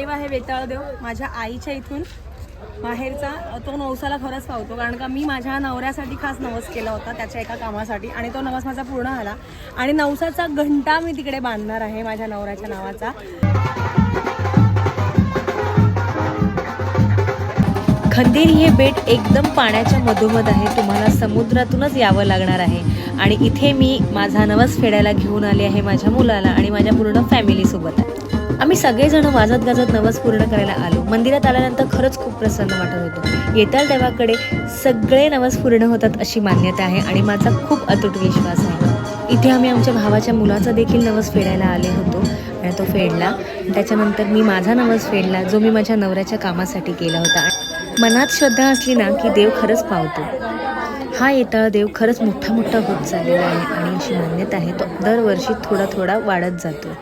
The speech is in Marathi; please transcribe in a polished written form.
देव आहे वेताळ देव माझ्या आईच्या इथून माहेरचा, तो नवसाला खरंच पावतो, कारण का मी माझ्या नवऱ्यासाठी खास नवस केला होता त्याच्या एका कामासाठी, आणि तो नवस माझा पूर्ण झाला. आणि नवसाचा घंटा मी तिकडे बांधणार आहे माझ्या नवऱ्याच्या नावाचा. खंदेरी हे बेट एकदम पाण्याच्या मधोमध आहे. तुम्हाला समुद्रातूनच यावं लागणार आहे. आणि इथे मी माझा नवस फेडायला घेऊन आले आहे माझ्या मुलाला आणि माझ्या पूर्ण फॅमिलीसोबत आहे. आम्ही सगळेजण वाजत गाजत नवस पूर्ण करायला आलो. मंदिरात आल्यानंतर खरंच खूप प्रसन्न वाटत होतं. येत्या देवाकडे सगळे नवस पूर्ण होतात अशी मान्यता आहे आणि माझा खूप अतूट विश्वास आहे. इथे आम्ही आमच्या भावाच्या मुलाचा देखील नवस फेडायला आले होतो आणि तो फेडला. त्याच्यानंतर मी माझा नवस फेडला जो मी माझ्या नवऱ्याच्या कामासाठी केला होता. मनात श्रद्धा असली ना की देव खरंच पावतो. हा येताळ देव खरंच मोठा मोठा होत चाललेला आहे आणि अशी मान्यता आहे तो दरवर्षी थोडा थोडा वाढत जातो.